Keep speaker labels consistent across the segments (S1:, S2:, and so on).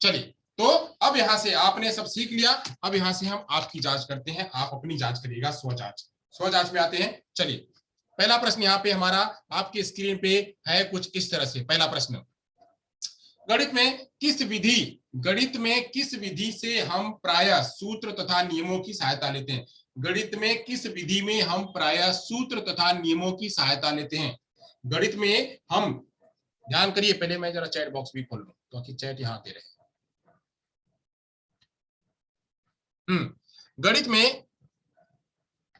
S1: चलिए, तो अब यहां से आपने सब सीख लिया। अब यहां से हम आपकी जांच करते हैं, आप अपनी जांच करिएगा, स्वजांच। स्वजांच में आते हैं। चलिए, पहला प्रश्न यहाँ पे हमारा आपकी स्क्रीन पे है कुछ इस तरह से। पहला प्रश्न, गणित में किस विधि से हम प्रायः सूत्र तथा नियमों की सहायता लेते हैं? गणित में किस विधि में हम प्रायः सूत्र तथा नियमों की सहायता लेते हैं? गणित में हम, ध्यान करिए, पहले मैं जरा चैट बॉक्स भी खोल लूं क्योंकि चैट यहां दे रहे। गणित में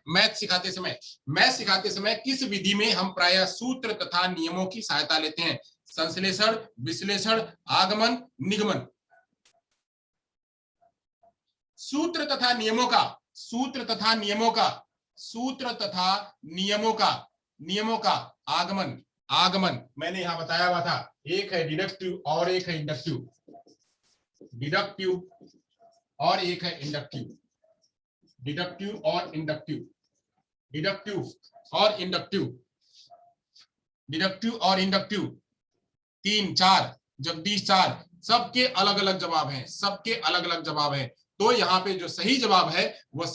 S1: मैथ सिखाते समय किस विधि में हम प्रायः सूत्र तथा नियमों की सहायता लेते हैं? संश्लेषण, विश्लेषण, आगमन, निगमन। सूत्र तथा नियमों का आगमन मैंने यहां बताया हुआ था। एक है डिडक्टिव और एक है इंडक्टिव। डिडक्टिव और एक है इंडक्टिव। डिडक्टिव और इंडक्टिव। डिडक्टिव और इंडक्टिव। डिडक्टिव और इंडक्टिव। 3 4 जगदीश 4। सबके अलग अलग जवाब हैं। सबके अलग अलग जवाब हैं। तो यहाँ पे जो सही जवाब है वो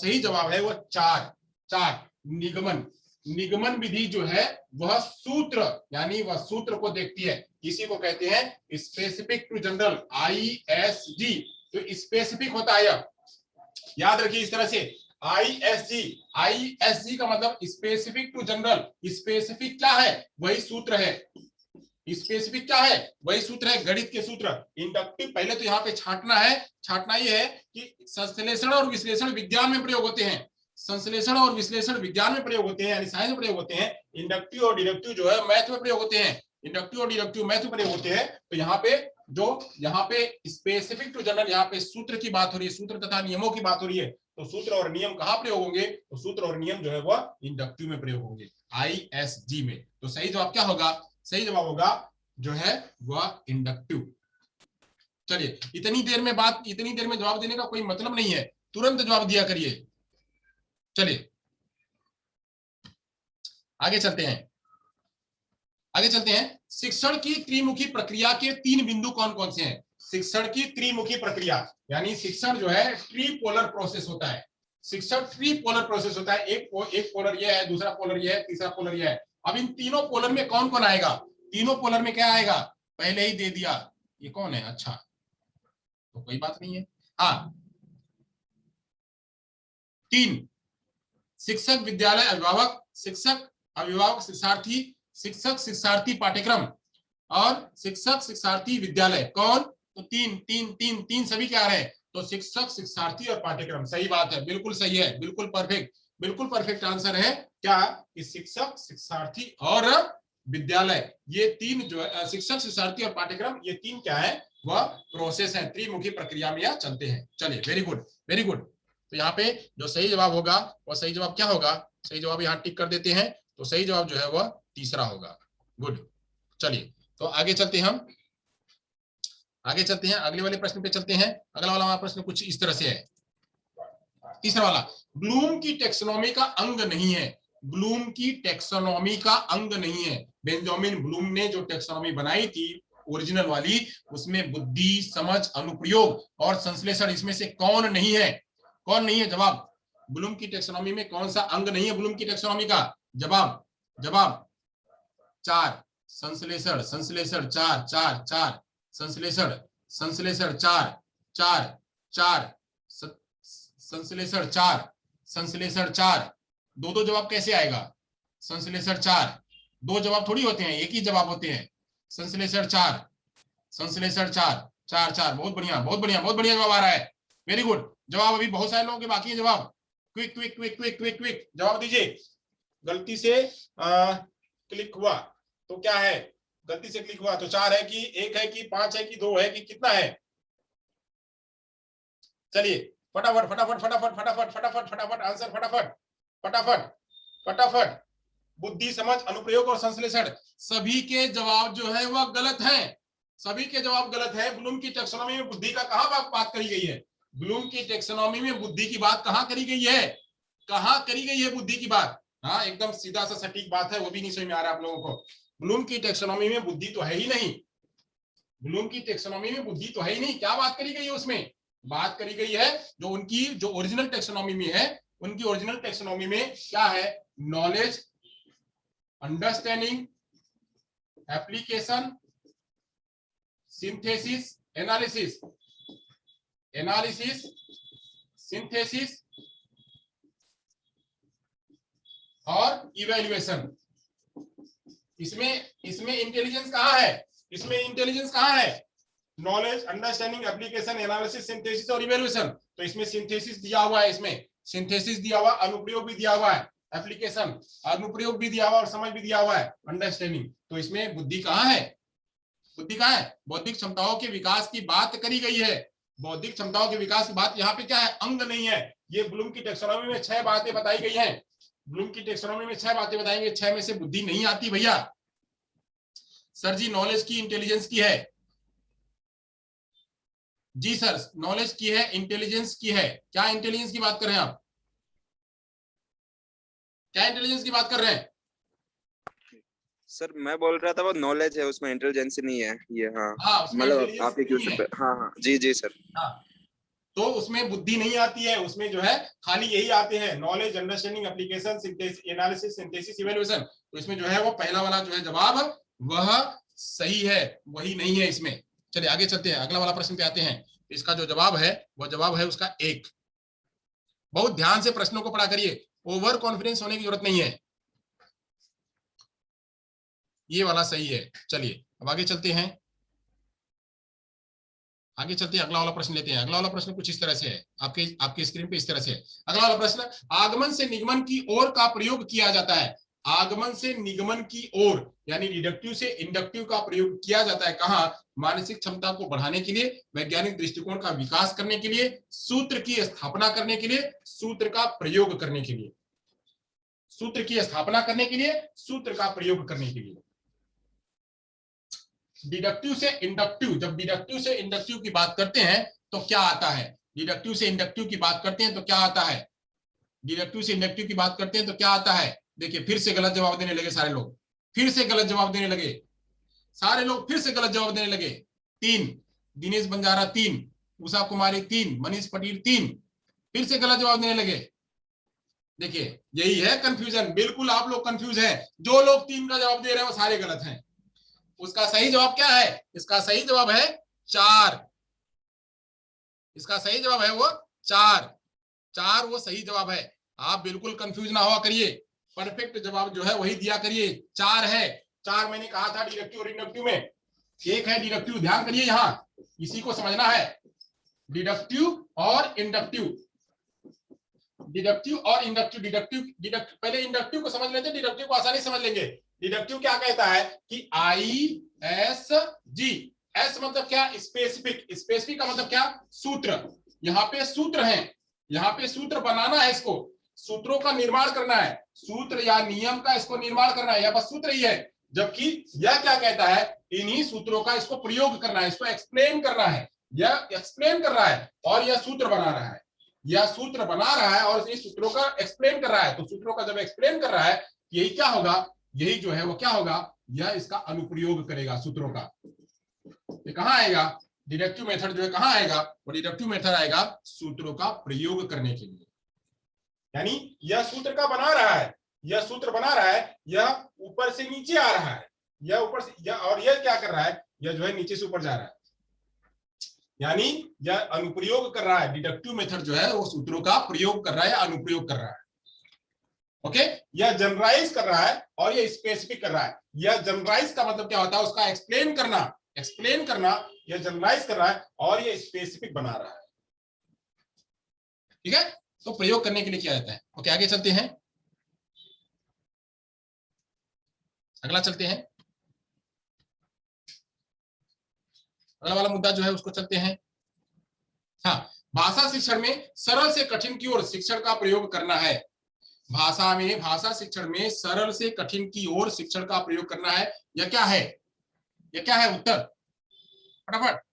S1: 4 4। निगमन। निगमन विधि जो है वह सूत्र, यानी वह सूत्र को देखती है। इसी को कहते हैं स्पेसिफिक टू जनरल, ISG। तो स्पेसिफिक होता है, याद रखिए इस तरह से, ISG का मतलब स्पेसिफिक टू जनरल। स्पेसिफिक क्या है? वही सूत्र है। स्पेसिफिक क्या है? वही सूत्र है, गणित के सूत्र। इंडक्टिव पहले तो यहाँ पे छांटना है। छांटना ये है कि संश्लेषण और विश्लेषण विज्ञान में प्रयोग होते हैं। संश्लेषण और विश्लेषण विज्ञान में प्रयोग होते हैं, यानी साइंस में प्रयोग होते हैं। इंडक्टिव और डिडक्टिव जो है मैथ में प्रयोग होते हैं। इंडक्टिव और डिडक्टिव मैथ में प्रयोग होते हैं। तो यहाँ पे स्पेसिफिक टू जनरल, यहाँ पे सूत्र की बात हो रही है, सूत्र तथा नियमों की बात हो रही है। तो सूत्र और नियम कहाँ प्रयोग होंगे? तो सूत्र और नियम जो है वह इंडक्टिव में प्रयोग होंगे, ISG में। तो सही जवाब क्या होगा? सही जवाब होगा जो है वह इंडक्टिव। चलिए, इतनी देर में जवाब देने का कोई मतलब नहीं है, तुरंत जवाब दिया करिए। चलिए आगे चलते हैं। शिक्षण की त्रिमुखी प्रक्रिया के 3 बिंदु कौन कौन से हैं? शिक्षण की त्रिमुखी प्रक्रिया, यानी शिक्षण जो है ट्रीपोलर प्रोसेस होता है। शिक्षण ट्रीपोलर प्रोसेस होता है। एक पोलर ये है, दूसरा पोलर ये है, तीसरा पोलर ये है। अब इन तीनों पोलर में कौन कौन आएगा? तीनों पोलर में क्या आएगा? पहले ही दे दिया, ये कौन है? अच्छा, तो कोई बात नहीं है। हाँ, 3, शिक्षक, विद्यालय, अभिभावक। शिक्षक, अभिभावक, शिक्षार्थी। शिक्षक, शिक्षार्थी, पाठ्यक्रम। और शिक्षक, शिक्षार्थी, विद्यालय। कौन? तो तीन सभी क्या रहे? तो शिक्षक, शिक्षार्थी और पाठ्यक्रम। सही बात है, बिल्कुल सही है, बिल्कुल परफेक्ट आंसर है क्या? कि शिक्षक, शिक्षार्थी और विद्यालय, ये 3 जो है, शिक्षक, शिक्षार्थी और पाठ्यक्रम, ये 3 क्या है? वह प्रोसेस है, त्रिमुखी प्रक्रिया में यह चलते हैं। चलिए, वेरी गुड वेरी गुड। तो यहाँ पे जो सही जवाब होगा वह सही जवाब क्या होगा? सही जवाब यहाँ टिक कर देते हैं। तो सही जवाब जो है वह तीसरा होगा। गुड। चलिए, तो आगे चलते हैं अगले वाले प्रश्न पे चलते हैं। अगला वाला हमारा प्रश्न कुछ इस तरह से है। तीसरा वाला, ब्लूम की टेक्सोनॉमी का अंग नहीं है। ब्लूम की टेक्सोनॉमी का अंग नहीं है। बेंजामिन ब्लूम ने जो टेक्सोनॉमी बनाई थी ओरिजिनल वाली, उसमें बुद्धि, समझ, अनुप्रयोग और संश्लेषण, इसमें से कौन नहीं है? कौन नहीं है? जवाब, ब्लूम की टेक्सोनॉमी में कौन सा अंग नहीं है? ब्लूम की टेक्सोनॉमी का जवाब 4, संश्लेषण 4 संश्लेषण 4 संश्लेषण 4। दो जवाब कैसे आएगा? संश्लेषण 4, 2 जवाब थोड़ी होते हैं, एक ही जवाब होते हैं। संश्लेषण 4 4। बहुत बढ़िया जवाब आ रहा है, वेरी गुड। जवाब अभी बहुत सारे लोगों के बाकी है। जवाब क्विक जवाब दीजिए। गलती से क्लिक हुआ तो क्या है? गलती से क्लिक हुआ तो 4 है कि 1 है कि 5 है कि 2 है कि कितना है? चलिए फटाफट आंसर, फटाफट। बुद्धि, समझ, अनुप्रयोग और संश्लेषण, सभी के जवाब जो है वह गलत हैं। सभी के जवाब गलत है। ब्लूम की टेक्सोनॉमी में बुद्धि का कहां बात करी गई है? ब्लूम की टेक्सोनॉमी में बुद्धि की बात कहां करी गई है? कहां करी गई है बुद्धि की बात? हाँ, एकदम सीधा सा सटीक बात है, वो भी नहीं समझ में आ रहा आप लोगों को। ब्लूम की टेक्सोनॉमी में बुद्धि तो है ही नहीं। ब्लूम की टेक्सोनॉमी में बुद्धि तो है ही नहीं। क्या बात करी गई है उसमें? बात करी गई है जो उनकी जो ओरिजिनल टेक्सोनॉमी में है, उनकी ओरिजिनल टेक्सोनॉमी में क्या है? Knowledge, understanding, application, synthesis, analysis, synthesis और इवैल्यूएशन। इसमें इंटेलिजेंस कहाँ है? इसमें इंटेलिजेंस कहाँ है? Knowledge, understanding, application, analysis, synthesis और इवैल्यूएशन। तो इसमें सिंथेसिस दिया हुआ है, इसमें सिंथेसिस दिया हुआ, अनुप्रयोग भी दिया हुआ है, एप्लीकेशन अनुप्रयोग भी दिया हुआ और समझ भी दिया हुआ है, अंडरस्टैंडिंग। तो इसमें बुद्धि कहाँ है? बुद्धि कहाँ है? बौद्धिक क्षमताओं के विकास की बात करी गई है। बौद्धिक क्षमताओं के विकास की बात यहाँ पे क्या है? अंग नहीं है। ये ब्लूम की टेक्सोनॉमी में 6 बातें बताई गई हैं। ब्लूम की टेक्सोनॉमी में 6 बातें बताएंगे, 6 में से बुद्धि नहीं आती भैया। सर जी नॉलेज की, इंटेलिजेंस की है जी सर, नॉलेज की है, इंटेलिजेंस की है। क्या इंटेलिजेंस की बात कर रहे हैं आप? क्या इंटेलिजेंस की बात कर रहे हैं?
S2: सर मैं बोल रहा था वो नॉलेज है, उसमें इंटेलिजेंस नहीं है ये। हाँ
S1: हाँ, उसमें
S2: मतलब
S1: इंटेलिजेंस
S2: आपके
S1: नहीं
S2: क्वेश्चन
S1: है।
S2: पे। हाँ हाँ जी जी सर।
S1: हाँ, तो उसमें बुद्धि नहीं आती है। उसमें जो है खाली यही आते हैं, knowledge, understanding, application, analysis, synthesis, evaluation. तो इसमें जो है वो पहला वाला जो है जवाब वह सही है, वही नहीं है इसमें। चलिए आगे चलते हैं, अगला वाला प्रश्न पे आते हैं। इसका जो जवाब है वह जवाब है उसका 1। बहुत ध्यान से प्रश्नों को पढ़ा करिए, ओवर कॉन्फिडेंस होने की जरूरत नहीं है। ये वाला सही है। चलिए अब आगे चलते हैं, आगे चलते हैं, अगला वाला प्रश्न लेते हैं। अगला वाला प्रश्न कुछ इस तरह से है, आपके आपके स्क्रीन पे इस तरह से है। अगला वाला प्रश्न, आगमन से निगमन की ओर का प्रयोग किया जाता है। आगमन से निगमन की ओर यानी डिडक्टिव से इंडक्टिव का प्रयोग किया जाता है कहां? मानसिक क्षमता को बढ़ाने के लिए, वैज्ञानिक दृष्टिकोण का विकास करने के लिए, सूत्र की स्थापना करने के लिए, सूत्र का प्रयोग करने के लिए। सूत्र की स्थापना करने के लिए, सूत्र का प्रयोग करने के लिए। डिडक्टिव से इंडक्टिव, जब डिडक्टिव से इंडक्टिव की बात करते हैं तो क्या आता है? डिडक्टिव से इंडक्टिव की बात करते हैं तो क्या आता है? डिडक्टिव से इंडक्टिव की बात करते हैं तो क्या आता है? देखिए फिर से गलत जवाब देने लगे सारे लोग, फिर से गलत जवाब देने लगे सारे लोग, फिर से गलत जवाब देने लगे। 3, दिनेश बंजारा 3, उषा कुमारी 3, मनीष पटेल 3, फिर से गलत जवाब देने लगे। देखिए यही है कंफ्यूजन, बिल्कुल आप लोग कंफ्यूज हैं। जो लोग 3 का जवाब दे रहे हैं वो सारे गलत हैं। उसका सही जवाब क्या है? इसका सही जवाब है 4। इसका सही जवाब है वो 4। 4 वो सही जवाब है। आप बिल्कुल कंफ्यूज ना हुआ करिए, परफेक्ट जवाब जो है वही दिया करिए। 4 है। 4 मैंने कहा था डिडक्टिव और इंडक्टिव में। एक है डिडक्टिव, ध्यान करिए यहां, इसी को समझना है। डिडक्टिव और इंडक्टिव, डिडक्टिव और इंडक्टिव। डिडक्टिव पहले इंडक्टिव को समझ लेते हैं, डिडक्टिव को आसानी समझ लेंगे। डिडक्टिव क्या कहता है कि आई एस जी, एस मतलब क्या? स्पेसिफिक। स्पेसिफिक का मतलब क्या? सूत्र। यहाँ पे सूत्र है, यहाँ पे सूत्र बनाना है, इसको सूत्रों का निर्माण करना है, सूत्र या नियम का इसको निर्माण करना है, या बस सूत्र ही है। जबकि यह क्या कहता है? इन्हीं सूत्रों का इसको प्रयोग करना है, इसको एक्सप्लेन करना है। यह एक्सप्लेन कर रहा है और यह सूत्र बना रहा है। यह सूत्र बना रहा है और इस सूत्रों का एक्सप्लेन कर रहा है। तो सूत्रों का जब एक्सप्लेन कर रहा है, यही क्या होगा? यही जो है वो क्या होगा? यह इसका अनुप्रयोग करेगा सूत्रों का। ये कहां आएगा? डिडक्टिव मेथड जो है कहां आएगा? वो डिडक्टिव मेथड आएगा सूत्रों का प्रयोग करने के लिए। यानी यह सूत्र का बना रहा है, यह सूत्र बना रहा है, यह ऊपर से नीचे आ रहा है, यह ऊपर से यह, और यह क्या कर रहा है? यह जो है नीचे से ऊपर जा रहा है। यानी यह अनुप्रयोग कर रहा है। डिडक्टिव मेथड जो है वो सूत्रों का प्रयोग कर रहा है, अनुप्रयोग कर रहा है। ओके, यह जनरलाइज कर रहा है और यह स्पेसिफिक कर रहा है। यह जनरलाइज का मतलब क्या होता है? उसका एक्सप्लेन करना, एक्सप्लेन करना। यह जनरलाइज कर रहा है और यह स्पेसिफिक बना रहा है। ठीक है, तो प्रयोग करने के लिए किया जाता है। ओके, आगे चलते हैं, अगला चलते हैं। अगला वाला मुद्दा जो है उसको चलते हैं। हाँ, भाषा शिक्षण में सरल से कठिन की ओर शिक्षण का प्रयोग करना है। भाषा शिक्षण में सरल से कठिन की ओर शिक्षण का प्रयोग करना है। यह क्या है? यह क्या है? उत्तर फटाफट।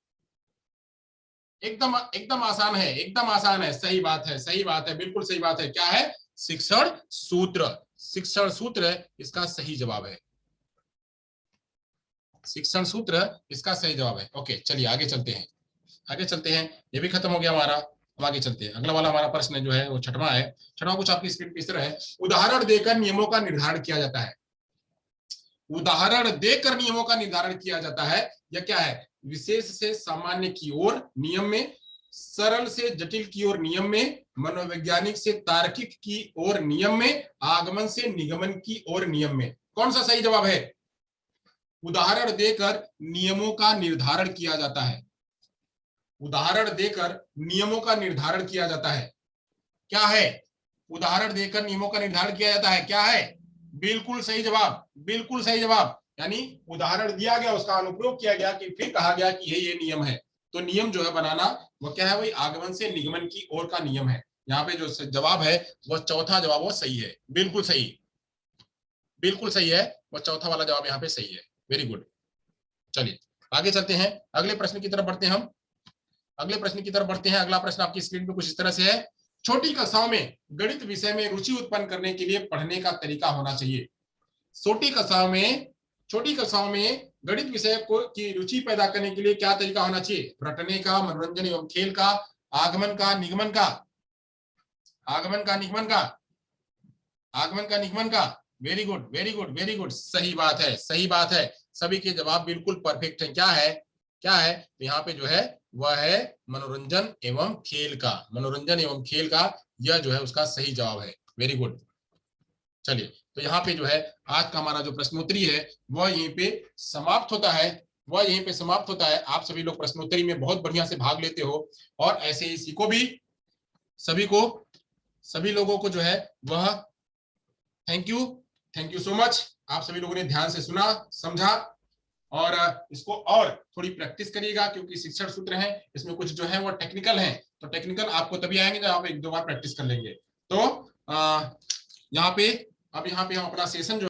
S1: एकदम एकदम आसान है, एकदम आसान है। सही बात है, सही बात है, बिल्कुल सही बात है। क्या है? शिक्षण सूत्र। शिक्षण सूत्र इसका सही जवाब है। शिक्षण सूत्र इसका सही जवाब है। ओके, चलिए आगे चलते हैं, आगे चलते हैं। ये भी खत्म हो गया हमारा। अब आगे चलते हैं। अगला वाला हमारा प्रश्न जो है वो छठवां है। छठवां कुछ आपकी स्क्रीन पे इस तरह है, उदाहरण देकर नियमों का निर्धारण किया जाता है। उदाहरण देकर नियमों का निर्धारण किया जाता है। यह क्या है? विशेष से सामान्य की ओर नियम में, सरल से जटिल की ओर नियम में, मनोवैज्ञानिक से तार्किक की ओर नियम में, आगमन से निगमन की ओर नियम में। कौन सा सही जवाब है? उदाहरण देकर नियमों का निर्धारण किया जाता है। उदाहरण देकर नियमों का निर्धारण किया जाता है। क्या है? उदाहरण देकर नियमों का निर्धारण किया जाता है। क्या है? बिल्कुल सही जवाब, बिल्कुल सही जवाब। यानी उदाहरण दिया गया, उसका अनुप्रयोग किया गया, कि फिर कहा गया कि ये नियम है। तो नियम जो है बनाना वो क्या है? वही आगमन से निगमन की ओर का नियम है। यहाँ पे जो जवाब है वो चौथा जवाब वो सही है, बिल्कुल सही, बिल्कुल सही है। वो चौथा वाला जवाब यहाँ पे सही है। Very good. चलिए आगे चलते हैं, अगले प्रश्न की तरफ बढ़ते हैं हम। अगले प्रश्न की तरफ बढ़ते हैं। अगला प्रश्न आपकी स्क्रीन पे कुछ इस तरह से है, छोटी कक्षाओं में गणित विषय में रुचि उत्पन्न करने के लिए पढ़ने का तरीका होना चाहिए। छोटी कक्षाओं में गणित विषय को की रुचि पैदा करने के लिए क्या तरीका होना चाहिए? रटने का, मनोरंजन एवं खेल का, आगमन का, निगमन का, आगमन का, निगमन का, आगमन का, निगमन का। Very good, very good, very good. सही बात है, सही बात है। सभी के जवाब बिल्कुल परफेक्ट है। क्या है? क्या है? तो यहाँ पे जो है वह है मनोरंजन एवं खेल का, मनोरंजन एवं खेल का। यह जो है उसका सही जवाब है। Very good. चलिए, तो यहाँ पे जो है आज का हमारा जो प्रश्नोत्तरी है वह यहीं पे समाप्त होता है, वह यहीं पे समाप्त होता है। आप सभी लोग प्रश्नोत्तरी में बहुत बढ़िया से भाग लेते हो और ऐसे ही सीखो भी। सभी को, सभी लोगों को जो है वह thank you, thank you so much. आप सभी लोगों ने ध्यान से सुना, समझा और इसको और थोड़ी प्रैक्टिस करिएगा, क्योंकि शिक्षण सूत्र है, इसमें कुछ जो है वो टेक्निकल है। तो टेक्निकल आपको तभी आएंगे जब आप एक दो बार प्रैक्टिस कर लेंगे। तो यहाँ पे अब यहाँ पे हम अपना सेशन जो